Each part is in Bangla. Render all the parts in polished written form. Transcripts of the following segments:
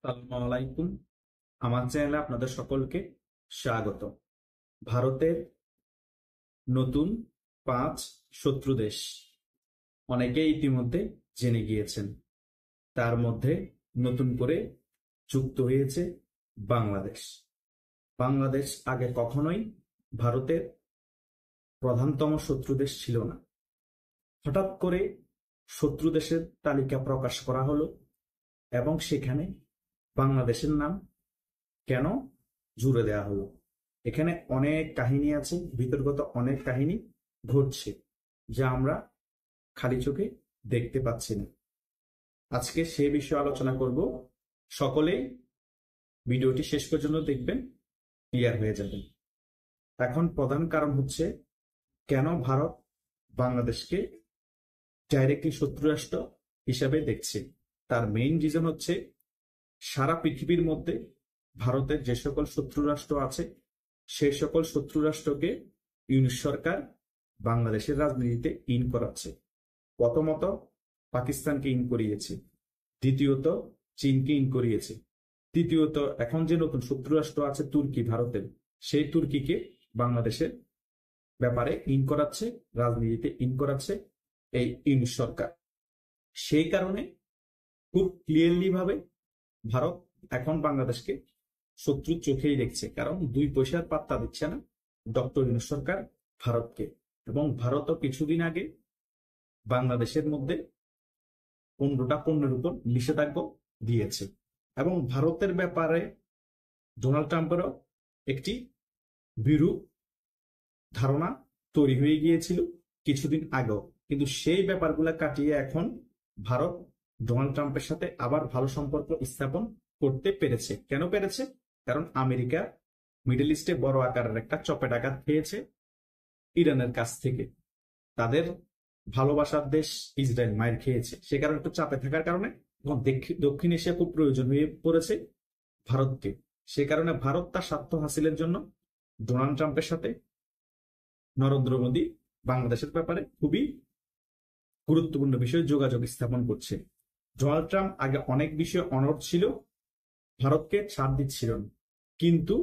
আসসালামু আলাইকুম। আমার চ্যানেলে আপনাদের সকলকে স্বাগত। ভারতের নতুন 5 শত্রু দেশ অনেকে ইতিমধ্যে জেনে গিয়েছেন। তার মধ্যে নতুন করে যুক্ত হয়েছে বাংলাদেশ। বাংলাদেশ আগে কখনোই ভারতের প্রধানতম শত্রু দেশ ছিল না। হঠাৎ করে শত্রু দেশের তালিকা প্রকাশ করা হলো এবং সেখানে বাংলাদেশের নাম কেন জুড়ে দেওয়া হলো? এখানে অনেক কাহিনী আছে, বিতর্কত অনেক কাহিনী ঘটছে যা আমরা খালি চোখে দেখতে পাচ্ছি না। আজকে সে বিষয়ে আলোচনা করব। সকলেই ভিডিওটি শেষ পর্যন্ত দেখবেন, ক্লিয়ার হয়ে যাবেন। এখন প্রধান কারণ হচ্ছে কেন ভারত বাংলাদেশকে ডাইরেক্টলি শত্রু রাষ্ট্র হিসাবে দেখছে। তার মেইন রিজন হচ্ছে সারা পৃথিবীর মধ্যে ভারতের যে সকল শত্রু রাষ্ট্র আছে সেই সকল শত্রু রাষ্ট্রকে ইউনিট সরকার বাংলাদেশের রাজনীতিতে ইন করাচ্ছে। প্রথমত পাকিস্তানকে ইন করিয়েছে, দ্বিতীয়ত চীনকে ইন করিয়েছে, তৃতীয়ত এখন যে নতুন শত্রু রাষ্ট্র আছে তুর্কি, ভারতের সেই তুর্কিকে বাংলাদেশের ব্যাপারে ইন করাচ্ছে, রাজনীতিতে ইন করাচ্ছে এই ইউনিট সরকার। সেই কারণে খুব ক্লিয়ারলি ভাবে ভারত এখন বাংলাদেশকে শত্রুর চোখেই দেখছে, কারণ 2 পয়সার পাত্তা দিচ্ছে না ডক্টর ইউনূস সরকার ভারতকে। এবং ভারতও কিছুদিন আগে বাংলাদেশের মধ্যে 15টা পণ্যের উপর নিষেধাজ্ঞা দিয়েছে। এবং ভারতের ব্যাপারে ডোনাল্ড ট্রাম্পেরও একটি বিরূপ ধারণা তৈরি হয়ে গিয়েছিল কিছুদিন আগেও, কিন্তু সেই ব্যাপারগুলো কাটিয়ে এখন ভারত ডোনাল্ড ট্রাম্পের সাথে আবার ভালো সম্পর্ক স্থাপন করতে পেরেছে। কেন পেরেছে? কারণ আমেরিকা মিডল ইস্টে বড় আকারের একটা চপেটাঘাত খেয়েছে ইরানের কাছ থেকে। তাদের ভালোবাসার দেশ ইসরায়েল মায়ের খেয়েছে, সে কারণে একটু চাপে থাকার কারণে এখন দক্ষিণ এশিয়া খুব প্রয়োজন হয়ে পড়েছে ভারতকে। সে কারণে ভারত তার স্বার্থ হাসিলের জন্য ডোনাল্ড ট্রাম্পের সাথে নরেন্দ্র মোদী বাংলাদেশের ব্যাপারে খুবই গুরুত্বপূর্ণ বিষয়ে যোগাযোগ স্থাপন করছে। ডোনাল্ড ট্রাম্প আগে অনেক বিষয়ে অনড় ছিল, ভারতকে ছাড় দিচ্ছিল না, কিন্তু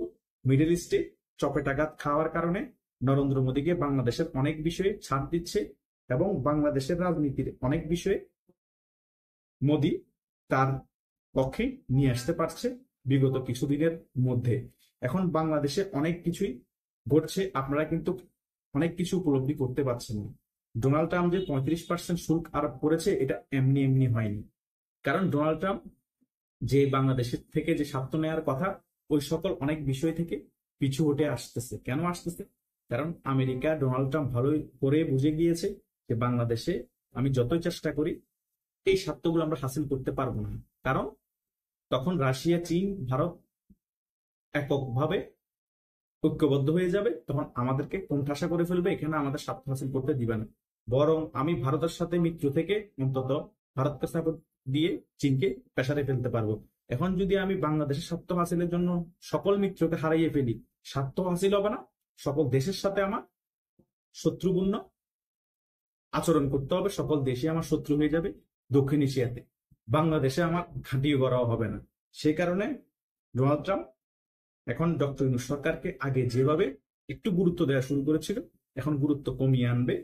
মিডল ইস্টে চপেটাঘাত খাওয়ার কারণে নরেন্দ্র মোদীকে বাংলাদেশের অনেক বিষয়ে ছাড় দিচ্ছে এবং বাংলাদেশের রাজনীতির অনেক বিষয়ে মোদী তার পক্ষে নিয়ে আসতে পারছে বিগত কিছুদিনের মধ্যে। এখন বাংলাদেশে অনেক কিছুই ঘটছে, আপনারা কিন্তু অনেক কিছু উপলব্ধি করতে পারছেন না। ডোনাল্ড ট্রাম্প যে 35% শুল্ক আরোপ করেছে এটা এমনি এমনি হয়নি, কারণ ডোনাল্ড ট্রাম্প যে বাংলাদেশের থেকে যে স্বার্থ নেওয়ার কথা ওই সকল অনেক বিষয় থেকে পিছু হটে আসতেছে। কেন আসতেছে? কারণ আমেরিকা, ডোনাল্ড ট্রাম্প ভালো করে বুঝে গিয়েছে যে বাংলাদেশে আমি যতই চেষ্টা করি এই স্বার্থগুলো আমরা হাসিল করতে পারবো না, কারণ তখন রাশিয়া, চীন, ভারত এককভাবে ঐক্যবদ্ধ হয়ে যাবে, তখন আমাদেরকে কোণঠাসা করে ফেলবে, এখানে আমাদের স্বার্থ হাসিল করতে দিবে না। বরং আমি ভারতের সাথে মিত্র থেকে অন্তত ভারতকে সাপোর্ট দিয়ে চীনকে প্রেসারে ফেলতে পারবো। এখন যদি আমি বাংলাদেশের স্বার্থ হাসিলের জন্য সকল মিত্রকে হারাইয়ে ফেলি, স্বার্থ হাসিল হবে না, সকল দেশের সাথে আমার শত্রুপূর্ণ আচরণ করতে হবে, সকল দেশে আমার শত্রু হয়ে যাবে। দক্ষিণ এশিয়াতে বাংলাদেশে আমার ঘাঁটিও করাও হবে না। সেই কারণে ডোনাল্ড ট্রাম্প এখন ডক্টর ইউনূস সরকারকে আগে যেভাবে একটু গুরুত্ব দেওয়া শুরু করেছিল এখন গুরুত্ব কমিয়ে আনবে।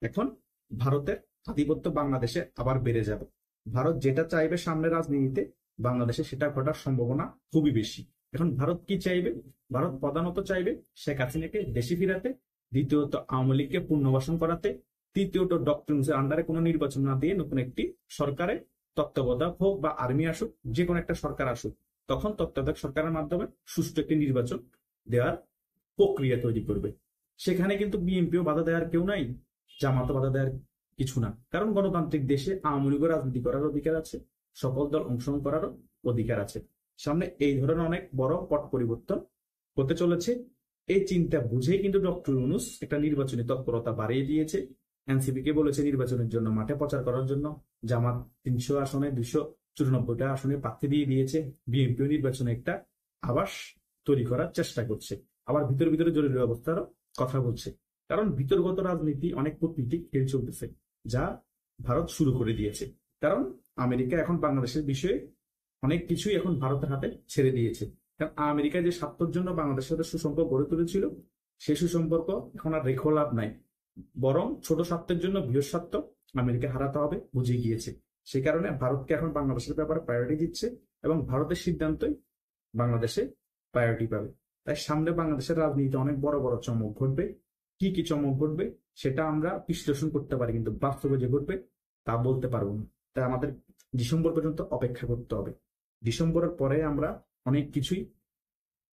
এখন ভারতের আধিপত্য বাংলাদেশে আবার বেড়ে যাবে। ভারত যেটা চাইবে সামনে রাজনীতিতে বাংলাদেশে সেটা ঘটার সম্ভাবনা খুবই বেশি। এখন ভারত কি চাইবে? ভারত প্রধানত চাইবে শেখ হাসিনাকে দেশে ফিরাতে, দ্বিতীয়ত আওয়ামী লীগকে পুনর্বাসন করাতে, তৃতীয়ত ডক্টর ইউনূসের আন্ডারে কোনো নির্বাচন না দিয়ে নতুন একটি সরকারের তত্ত্বাবধায়ক হোক বা আর্মি আসুক, যে কোনো একটা সরকার আসুক, তখন তত্ত্বাবধায়ক সরকারের মাধ্যমে সুষ্ঠু একটি নির্বাচন দেওয়ার প্রক্রিয়া তৈরি করবে। সেখানে কিন্তু বিএনপিও বাধা দেওয়ার কেউ নাই, জামাতও বাধা দেওয়ার কিছু না, কারণ গণতান্ত্রিক দেশে আওয়ামী লীগের রাজনীতি করার অধিকার আছে, সকল দল অংশগ্রহণ করারও অধিকার আছে। সামনে এই ধরনের অনেক বড় পট পরিবর্তন হতে চলেছে। এই চিন্তা বুঝেই কিন্তু ডক্টর ইউনূস একটা নির্বাচনী তৎপরতা বাড়িয়ে দিয়েছে। এনসিপি কে বলেছে নির্বাচনের জন্য মাঠে প্রচার করার জন্য, জামাত 300 আসনে 294টা আসনে প্রার্থী দিয়ে দিয়েছে, বিএনপিও নির্বাচনে একটা আবাস তৈরি করার চেষ্টা করছে, আবার ভিতরে ভিতরে জরুরি অবস্থারও কথা বলছে। কারণ ভিতরগত রাজনীতি অনেক কূটনীতিক খেল চলতেছে যা ভারত শুরু করে দিয়েছে। কারণ আমেরিকা এখন বাংলাদেশের বিষয়ে অনেক কিছুই এখন ভারতের হাতে ছেড়ে দিয়েছে। কারণ আমেরিকা যে স্বার্থের জন্য বাংলাদেশের সাথে সুসম্পর্ক গড়ে তুলেছিল, সেই সুসম্পর্ক এখন আর রেখে লাভ নাই। বরং ছোট স্বার্থের জন্য বৃহৎ স্বার্থ আমেরিকা হারাতে হবে বুঝে গিয়েছে। সেই কারণে ভারতকে এখন বাংলাদেশের ব্যাপারে প্রায়োরিটি দিচ্ছে এবং ভারতের সিদ্ধান্তই বাংলাদেশে প্রায়োরিটি পাবে। তাই সামনে বাংলাদেশের রাজনীতিতে অনেক বড় বড় চমক ঘটবে। কি কি চমক ঘটবে সেটা আমরা বিশ্লেষণ করতে পারি, কিন্তু বাস্তবে যে ঘটবে তা বলতে পারবো না। তাই আমাদের ডিসেম্বর পর্যন্ত অপেক্ষা করতে হবে। ডিসেম্বরের পরে আমরা অনেক কিছুই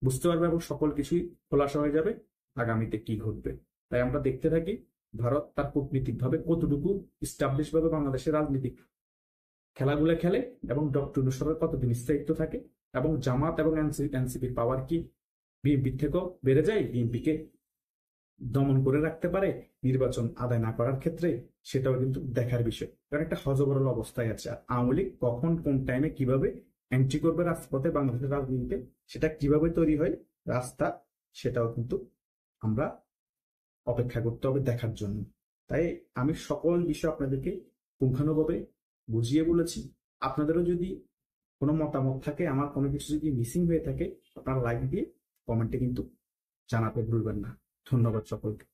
বুঝতে পারবো এবং সকল কিছুই খোলাসা হয়ে যাবে আগামীতে কি ঘটবে। তাই আমরা দেখতে থাকি ভারত তার কূটনীতিক ভাবে কতটুকু স্টাবলিশ ভাবে বাংলাদেশের রাজনীতিক খেলাগুলো খেলে এবং ডক্টর ইউনূসের কতদিন স্থায়িত্ব থাকে এবং জামাত এবং এনসিপির পাওয়ার কি বিএনপির থেকেও বেড়ে যায়, বিএনপিকে দমন করে রাখতে পারে নির্বাচন আদায় না করার ক্ষেত্রে, সেটাও কিন্তু দেখার বিষয়। কারণ একটা হযবরল অবস্থায় আছে। আর আওয়ামী লীগ কখন কোন টাইমে কিভাবে এন্ট্রি করবে রাজপথে বাংলাদেশের রাজনীতিতে, সেটা কিভাবে তৈরি হয় রাস্তা, সেটাও কিন্তু আমরা অপেক্ষা করতে হবে দেখার জন্য। তাই আমি সকল বিষয় আপনাদেরকে পুঙ্খানুভাবে বুঝিয়ে বলেছি। আপনাদেরও যদি কোনো মতামত থাকে, আমার কোনো কিছু যদি মিসিং হয়ে থাকে, আপনারা লাইক দিয়ে কমেন্টে কিন্তু জানাতে ভুলবেন না। ধন্যবাদ সকলকে।